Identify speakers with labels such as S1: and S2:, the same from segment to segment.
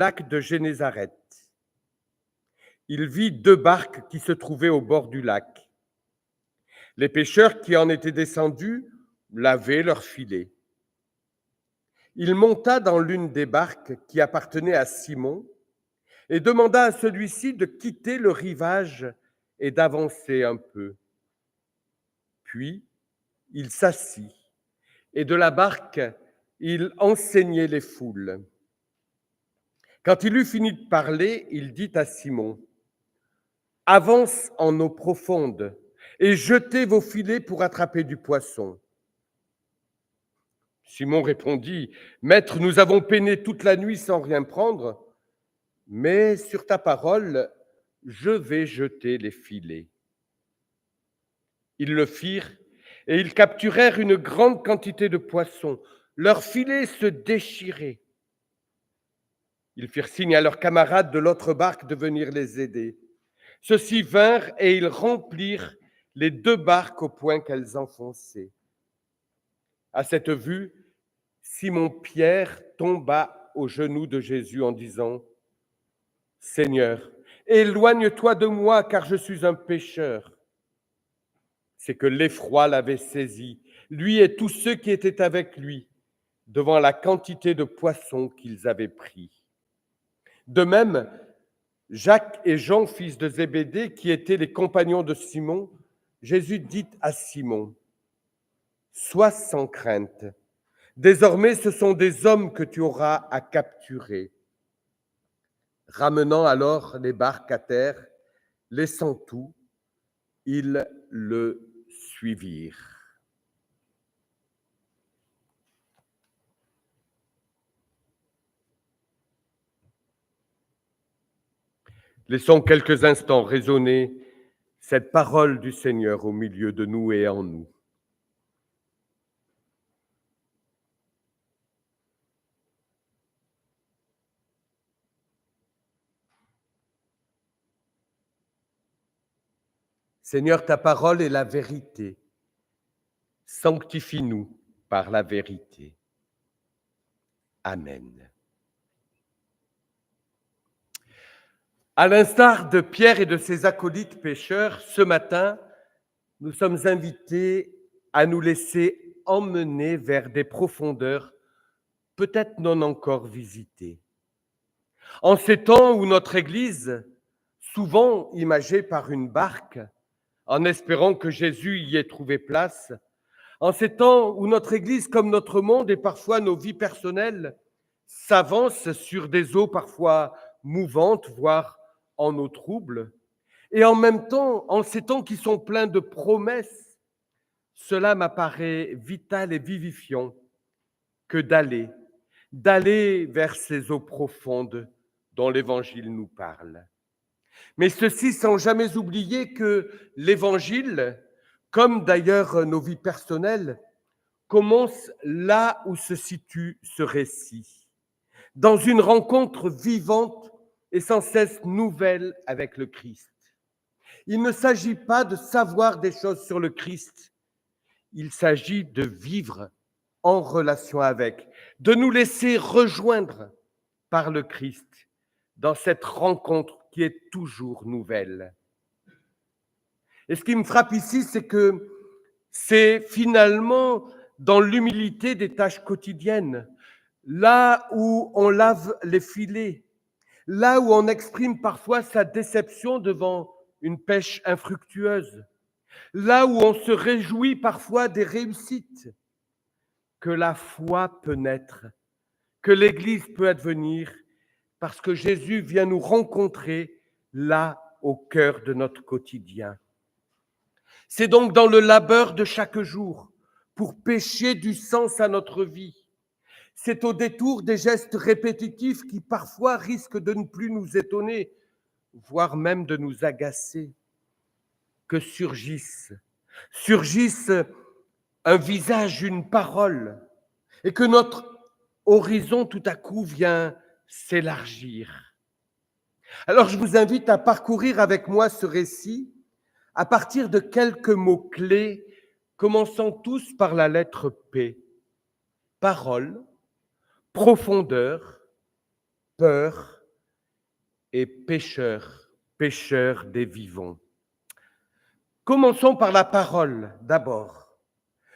S1: lac de Génézareth. Il vit 2 barques qui se trouvaient au bord du lac. Les pêcheurs qui en étaient descendus lavaient leurs filets. Il monta dans l'une des barques qui appartenait à Simon et demanda à celui-ci de quitter le rivage et d'avancer un peu. Puis, il s'assit et de la barque, il enseignait les foules. Quand il eut fini de parler, il dit à Simon: « Avance en eau profonde et jetez vos filets pour attraper du poisson. » Simon répondit: « Maître, nous avons peiné toute la nuit sans rien prendre, mais sur ta parole, je vais jeter les filets. » Ils le firent et ils capturèrent une grande quantité de poissons. Leurs filets se déchiraient. Ils firent signe à leurs camarades de l'autre barque de venir les aider. Ceux-ci vinrent et ils remplirent les 2 barques au point qu'elles enfonçaient. À cette vue, Simon-Pierre tomba aux genoux de Jésus en disant: « Seigneur, éloigne-toi de moi, car je suis un pécheur. » C'est que l'effroi l'avait saisi, lui et tous ceux qui étaient avec lui, devant la quantité de poissons qu'ils avaient pris. De même, Jacques et Jean, fils de Zébédée, qui étaient les compagnons de Simon, Jésus dit à Simon: « Sois sans crainte, désormais ce sont des hommes que tu auras à capturer. » Ramenant alors les barques à terre, laissant tout, ils le suivirent. Laissons quelques instants résonner cette parole du Seigneur au milieu de nous et en nous. Seigneur, ta parole est la vérité. Sanctifie-nous par la vérité. Amen. À l'instar de Pierre et de ses acolytes pêcheurs, ce matin, nous sommes invités à nous laisser emmener vers des profondeurs peut-être non encore visitées. En ces temps où notre Église, souvent imagée par une barque, en espérant que Jésus y ait trouvé place, en ces temps où notre Église, comme notre monde et parfois nos vies personnelles, s'avance sur des eaux parfois mouvantes, voire en eau trouble, et en même temps, en ces temps qui sont pleins de promesses, cela m'apparaît vital et vivifiant que d'aller vers ces eaux profondes dont l'Évangile nous parle. Mais ceci sans jamais oublier que l'Évangile, comme d'ailleurs nos vies personnelles, commence là où se situe ce récit, dans une rencontre vivante et sans cesse nouvelle avec le Christ. Il ne s'agit pas de savoir des choses sur le Christ, il s'agit de vivre en relation avec, de nous laisser rejoindre par le Christ dans cette rencontre qui est toujours nouvelle. Et ce qui me frappe ici, c'est que c'est finalement dans l'humilité des tâches quotidiennes, là où on lave les filets, là où on exprime parfois sa déception devant une pêche infructueuse, là où on se réjouit parfois des réussites, que la foi peut naître, que l'Église peut advenir, parce que Jésus vient nous rencontrer là, au cœur de notre quotidien. C'est donc dans le labeur de chaque jour, pour pêcher du sens à notre vie. C'est au détour des gestes répétitifs qui parfois risquent de ne plus nous étonner, voire même de nous agacer, que surgisse un visage, une parole, et que notre horizon tout à coup vient s'élargir. Alors je vous invite à parcourir avec moi ce récit à partir de quelques mots-clés, commençant tous par la lettre P. Parole, profondeur, peur et pécheur, pécheur des vivants. Commençons par la parole d'abord,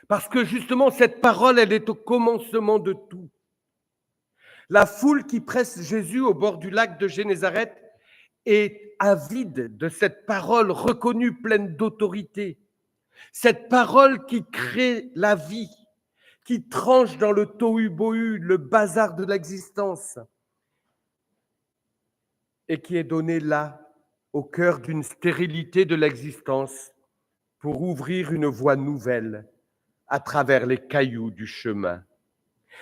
S1: parce que justement cette parole, elle est au commencement de tout. La foule qui presse Jésus au bord du lac de Génézareth est avide de cette parole reconnue pleine d'autorité, cette parole qui crée la vie, qui tranche dans le tohu-bohu, le bazar de l'existence, et qui est donnée là, au cœur d'une stérilité de l'existence, pour ouvrir une voie nouvelle à travers les cailloux du chemin.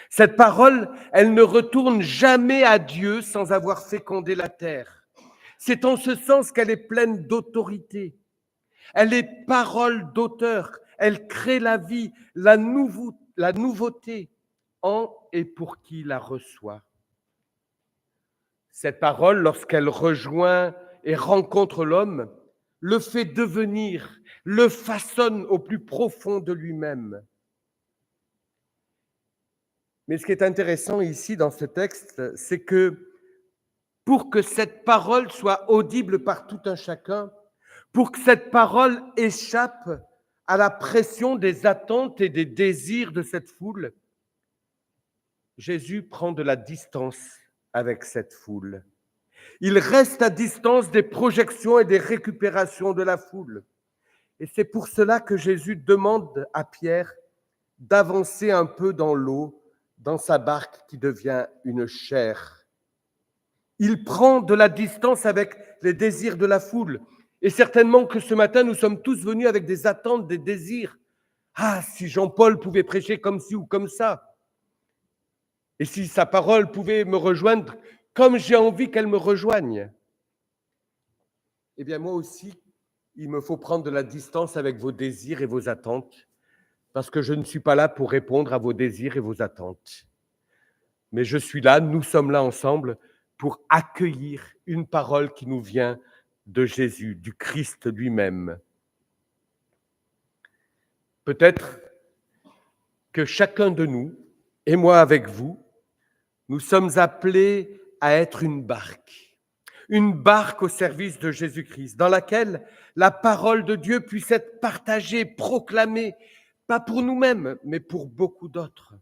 S1: Cette parole, elle ne retourne jamais à Dieu sans avoir fécondé la terre. C'est en ce sens qu'elle est pleine d'autorité. Elle est parole d'auteur. Elle crée la vie, la nouveauté en et pour qui la reçoit. Cette parole, lorsqu'elle rejoint et rencontre l'homme, le fait devenir, le façonne au plus profond de lui-même. Mais ce qui est intéressant ici dans ce texte, c'est que pour que cette parole soit audible par tout un chacun, pour que cette parole échappe à la pression des attentes et des désirs de cette foule, Jésus prend de la distance avec cette foule. Il reste à distance des projections et des récupérations de la foule. Et c'est pour cela que Jésus demande à Pierre d'avancer un peu dans l'eau, dans sa barque qui devient une chair. Il prend de la distance avec les désirs de la foule. Et certainement que ce matin, nous sommes tous venus avec des attentes, des désirs. Ah, si Jean-Paul pouvait prêcher comme ci ou comme ça. Et si sa parole pouvait me rejoindre comme j'ai envie qu'elle me rejoigne. Eh bien, moi aussi, il me faut prendre de la distance avec vos désirs et vos attentes, parce que je ne suis pas là pour répondre à vos désirs et vos attentes. Mais je suis là, nous sommes là ensemble pour accueillir une parole qui nous vient de Jésus, du Christ lui-même. Peut-être que chacun de nous, et moi avec vous, nous sommes appelés à être une barque au service de Jésus-Christ, dans laquelle la parole de Dieu puisse être partagée, proclamée, pas pour nous-mêmes, mais pour beaucoup d'autres.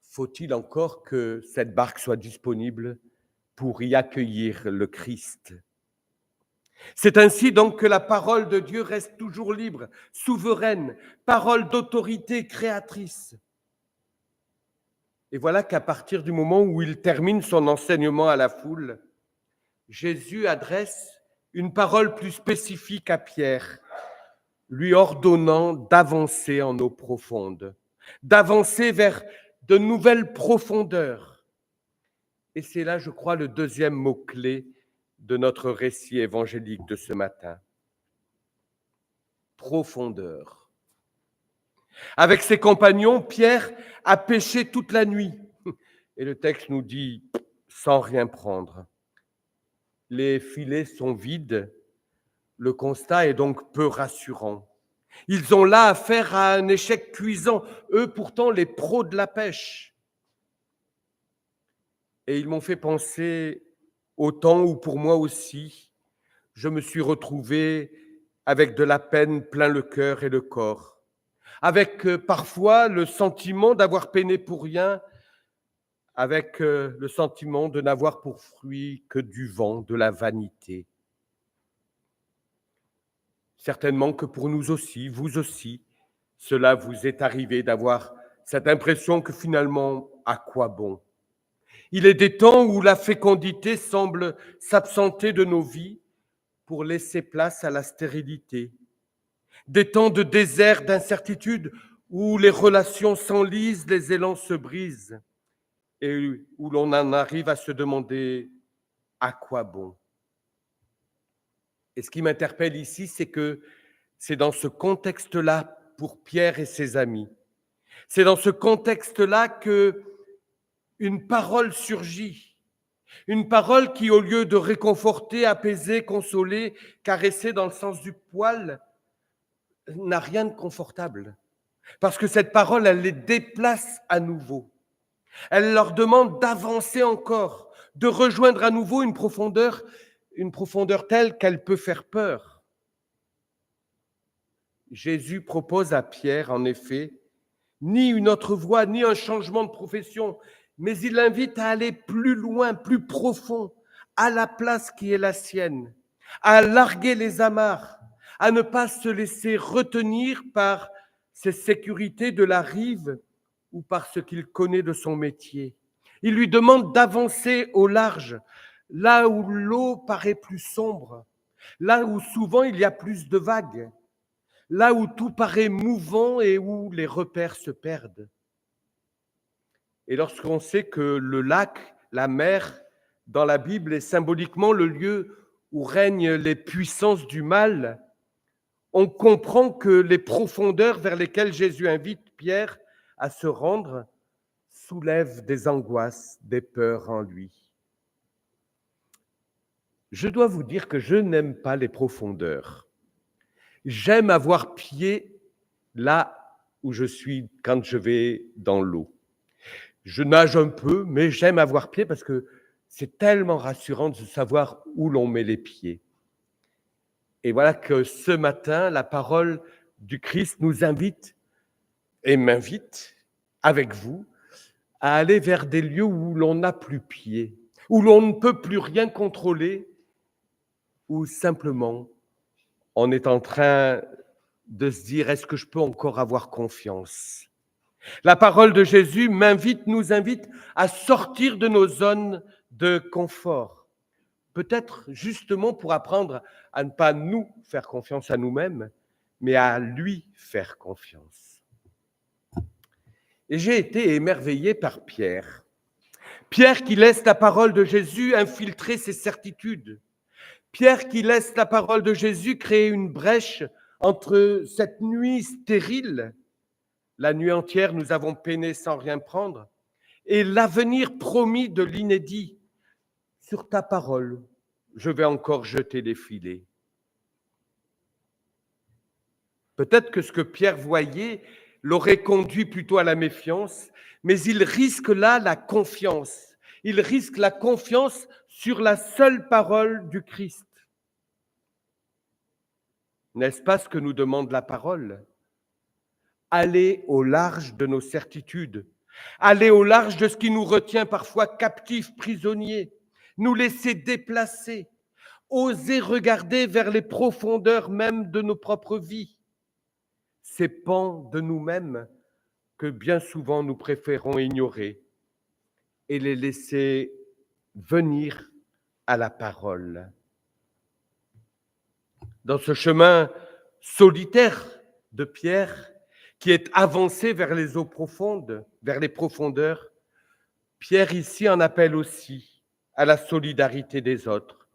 S1: Faut-il encore que cette barque soit disponible pour y accueillir le Christ? C'est ainsi donc que la parole de Dieu reste toujours libre, souveraine, parole d'autorité créatrice. Et voilà qu'à partir du moment où il termine son enseignement à la foule, Jésus adresse une parole plus spécifique à Pierre, lui ordonnant d'avancer en eau profonde, d'avancer vers de nouvelles profondeurs. Et c'est là, je crois, le deuxième mot-clé de notre récit évangélique de ce matin. Profondeur. Avec ses compagnons, Pierre a pêché toute la nuit. Et le texte nous dit, sans rien prendre. Les filets sont vides. Le constat est donc peu rassurant. Ils ont là affaire à un échec cuisant, eux pourtant les pros de la pêche. Et ils m'ont fait penser au temps où pour moi aussi, je me suis retrouvé avec de la peine plein le cœur et le corps, avec parfois le sentiment d'avoir peiné pour rien, avec le sentiment de n'avoir pour fruit que du vent, de la vanité. Certainement que pour nous aussi, vous aussi, cela vous est arrivé d'avoir cette impression que finalement, à quoi bon? Il est des temps où la fécondité semble s'absenter de nos vies pour laisser place à la stérilité. Des temps de désert, d'incertitude, où les relations s'enlisent, les élans se brisent, et où l'on en arrive à se demander à quoi bon. Et ce qui m'interpelle ici, c'est que c'est dans ce contexte-là, pour Pierre et ses amis, c'est dans ce contexte-là que une parole surgit, une parole qui, au lieu de réconforter, apaiser, consoler, caresser dans le sens du poil, n'a rien de confortable. Parce que cette parole, elle les déplace à nouveau. Elle leur demande d'avancer encore, de rejoindre à nouveau une profondeur telle qu'elle peut faire peur. Jésus propose à Pierre, en effet, ni une autre voie, ni un changement de profession, mais il l'invite à aller plus loin, plus profond, à la place qui est la sienne, à larguer les amarres, à ne pas se laisser retenir par ses sécurités de la rive ou par ce qu'il connaît de son métier. Il lui demande d'avancer au large, là où l'eau paraît plus sombre, là où souvent il y a plus de vagues, là où tout paraît mouvant et où les repères se perdent. Et lorsqu'on sait que le lac, la mer, dans la Bible, est symboliquement le lieu où règnent les puissances du mal, on comprend que les profondeurs vers lesquelles Jésus invite Pierre à se rendre soulèvent des angoisses, des peurs en lui. Je dois vous dire que je n'aime pas les profondeurs. J'aime avoir pied là où je suis quand je vais dans l'eau. Je nage un peu, mais j'aime avoir pied parce que c'est tellement rassurant de savoir où l'on met les pieds. Et voilà que ce matin, la parole du Christ nous invite et m'invite avec vous à aller vers des lieux où l'on n'a plus pied, où l'on ne peut plus rien contrôler, où simplement on est en train de se dire: est-ce que je peux encore avoir confiance? La parole de Jésus nous invite à sortir de nos zones de confort, peut-être justement pour apprendre à ne pas nous faire confiance à nous-mêmes, mais à lui faire confiance. Et j'ai été émerveillé par Pierre. Pierre qui laisse la parole de Jésus infiltrer ses certitudes. Pierre qui laisse la parole de Jésus créer une brèche entre cette nuit stérile, la nuit entière nous avons peiné sans rien prendre, et l'avenir promis de l'inédit. Sur ta parole, je vais encore jeter les filets. Peut-être que ce que Pierre voyait l'aurait conduit plutôt à la méfiance, mais il risque là la confiance. Il risque la confiance sur la seule parole du Christ. N'est-ce pas ce que nous demande la parole? Aller au large de nos certitudes, aller au large de ce qui nous retient parfois captifs, prisonniers, nous laisser déplacer, oser regarder vers les profondeurs même de nos propres vies, ces pans de nous-mêmes que bien souvent nous préférons ignorer et les laisser venir à la parole. Dans ce chemin solitaire de Pierre, qui est avancé vers les eaux profondes, vers les profondeurs, Pierre ici en appelle aussi à la solidarité des autres,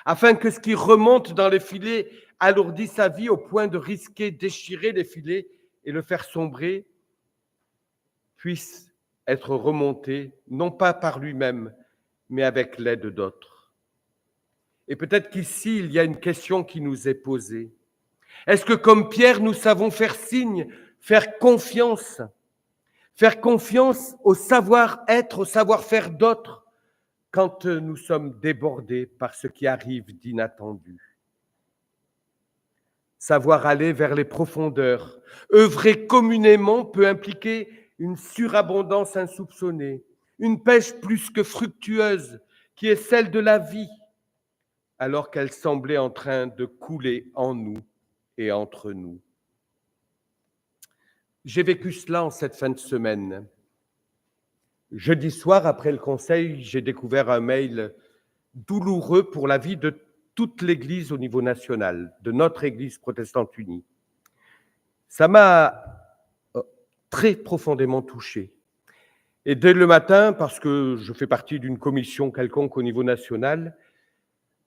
S1: afin que ce qui remonte dans les filets alourdit sa vie au point de risquer déchirer les filets et le faire sombrer, puisse être remonté, non pas par lui-même, mais avec l'aide d'autres. Et peut-être qu'ici, il y a une question qui nous est posée. Est-ce que, comme Pierre, nous savons faire signe, faire confiance au savoir-être, au savoir-faire d'autres, quand nous sommes débordés par ce qui arrive d'inattendu? Savoir aller vers les profondeurs, œuvrer communément peut impliquer une surabondance insoupçonnée, une pêche plus que fructueuse, qui est celle de la vie, alors qu'elle semblait en train de couler en nous et entre nous. J'ai vécu cela en cette fin de semaine. Jeudi soir, après le conseil, j'ai découvert un mail douloureux pour la vie de toute l'Église au niveau national, de notre Église protestante unie. Ça m'a très profondément touché. Et dès le matin, parce que je fais partie d'une commission quelconque au niveau national,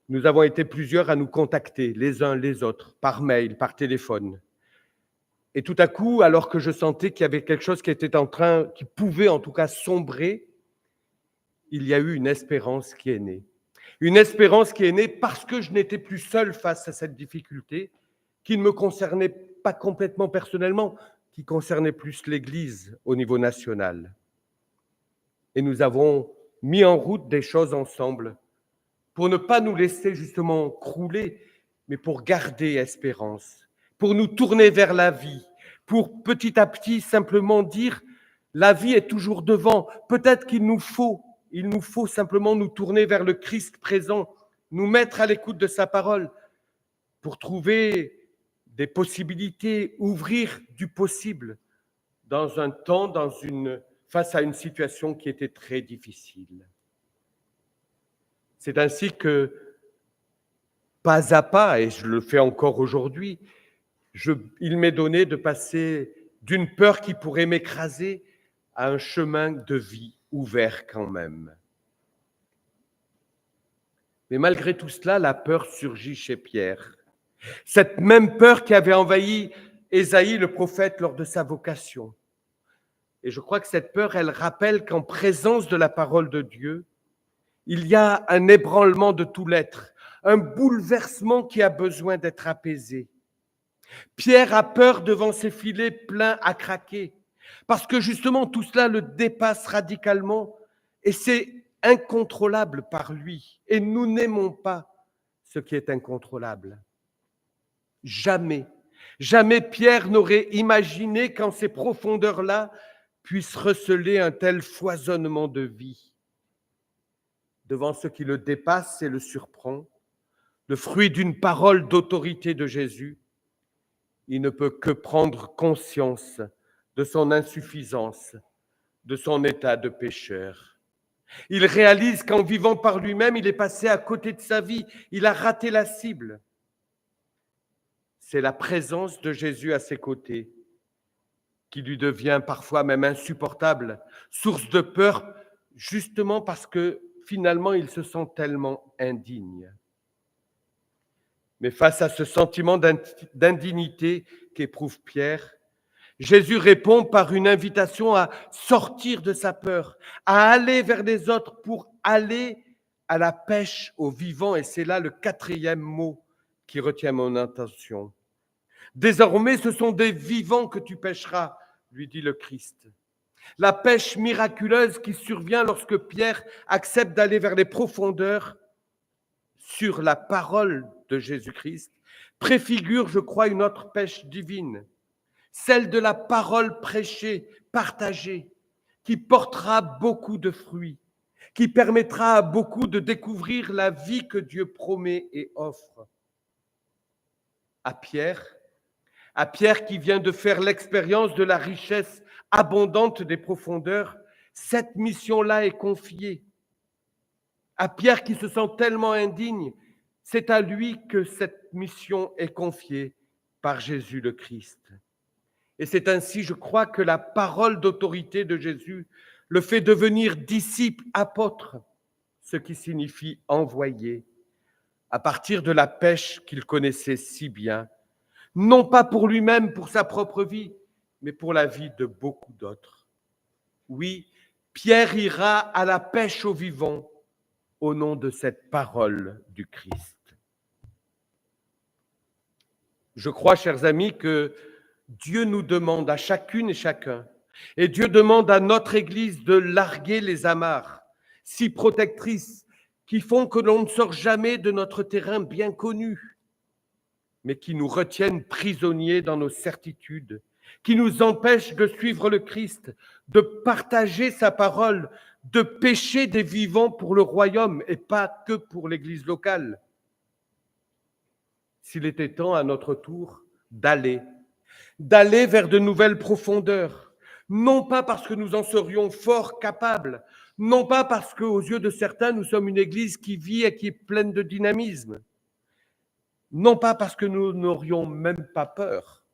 S1: nous avons été plusieurs à nous contacter, les uns les autres, par mail, par téléphone. Et tout à coup, alors que je sentais qu'il y avait quelque chose qui pouvait en tout cas sombrer, il y a eu une espérance qui est née. Une espérance qui est née parce que je n'étais plus seul face à cette difficulté, qui ne me concernait pas complètement personnellement, qui concernait plus l'Église au niveau national. et nous avons mis en route des choses ensemble pour ne pas nous laisser justement crouler, mais pour garder espérance, pour nous tourner vers la vie, pour petit à petit simplement dire la vie est toujours devant. Peut-être il nous faut simplement nous tourner vers le Christ présent, nous mettre à l'écoute de sa parole pour trouver des possibilités, ouvrir du possible dans un temps, face à une situation qui était très difficile. C'est ainsi que, pas à pas, et je le fais encore aujourd'hui, il m'est donné de passer d'une peur qui pourrait m'écraser à un chemin de vie ouvert quand même. Mais malgré tout cela, la peur surgit chez Pierre. Cette même peur qui avait envahi Ésaïe, le prophète, lors de sa vocation. Et je crois que cette peur, elle rappelle qu'en présence de la parole de Dieu, il y a un ébranlement de tout l'être, un bouleversement qui a besoin d'être apaisé. Pierre a peur devant ses filets pleins à craquer, parce que justement tout cela le dépasse radicalement et c'est incontrôlable par lui. Et nous n'aimons pas ce qui est incontrôlable. Jamais, jamais Pierre n'aurait imaginé qu'en ces profondeurs-là puisse receler un tel foisonnement de vie. Devant ce qui le dépasse et le surprend, le fruit d'une parole d'autorité de Jésus, il ne peut que prendre conscience de son insuffisance, de son état de pécheur. Il réalise qu'en vivant par lui-même, il est passé à côté de sa vie, il a raté la cible. C'est la présence de Jésus à ses côtés qui lui devient parfois même insupportable, source de peur, justement parce que finalement il se sent tellement indigne. Mais face à ce sentiment d'indignité qu'éprouve Pierre, Jésus répond par une invitation à sortir de sa peur, à aller vers les autres pour aller à la pêche aux vivants. Et c'est là le 4e mot qui retient mon attention. Désormais, ce sont des vivants que tu pêcheras, lui dit le Christ. La pêche miraculeuse qui survient lorsque Pierre accepte d'aller vers les profondeurs sur la parole de Jésus-Christ préfigure, je crois, une autre pêche divine, celle de la parole prêchée, partagée, qui portera beaucoup de fruits, qui permettra à beaucoup de découvrir la vie que Dieu promet et offre. À Pierre qui vient de faire l'expérience de la richesse abondante des profondeurs, cette mission-là est confiée. À Pierre qui se sent tellement indigne, c'est à lui que cette mission est confiée par Jésus le Christ. Et c'est ainsi, je crois, que la parole d'autorité de Jésus le fait devenir disciple, apôtre, ce qui signifie envoyé, à partir de la pêche qu'il connaissait si bien, non pas pour lui-même, pour sa propre vie, mais pour la vie de beaucoup d'autres. Oui, Pierre ira à la pêche aux vivants au nom de cette parole du Christ. Je crois, chers amis, que Dieu nous demande à chacune et chacun, et Dieu demande à notre Église de larguer les amarres si protectrices qui font que l'on ne sort jamais de notre terrain bien connu, mais qui nous retiennent prisonniers dans nos certitudes, qui nous empêchent de suivre le Christ, de partager sa parole, de pêcher des vivants pour le royaume et pas que pour l'Église locale. S'il était temps à notre tour d'aller vers de nouvelles profondeurs, non pas parce que nous en serions fort capables, non pas parce qu'aux yeux de certains, nous sommes une Église qui vit et qui est pleine de dynamisme, non pas parce que nous n'aurions même pas peur,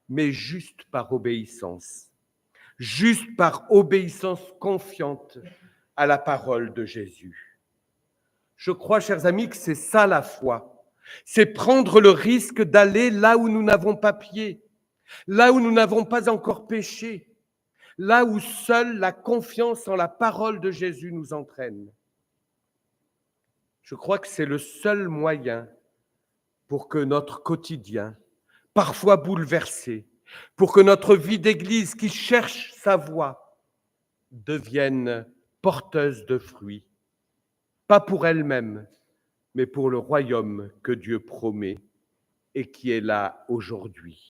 S1: mais juste par obéissance confiante à la parole de Jésus. Je crois, chers amis, que c'est ça la foi. C'est prendre le risque d'aller là où nous n'avons pas pied, là où nous n'avons pas encore péché, là où seule la confiance en la parole de Jésus nous entraîne. Je crois que c'est le seul moyen pour que notre quotidien, parfois bouleversé, pour que notre vie d'Église qui cherche sa voie devienne porteuse de fruits, pas pour elle-même, mais pour le royaume que Dieu promet et qui est là aujourd'hui.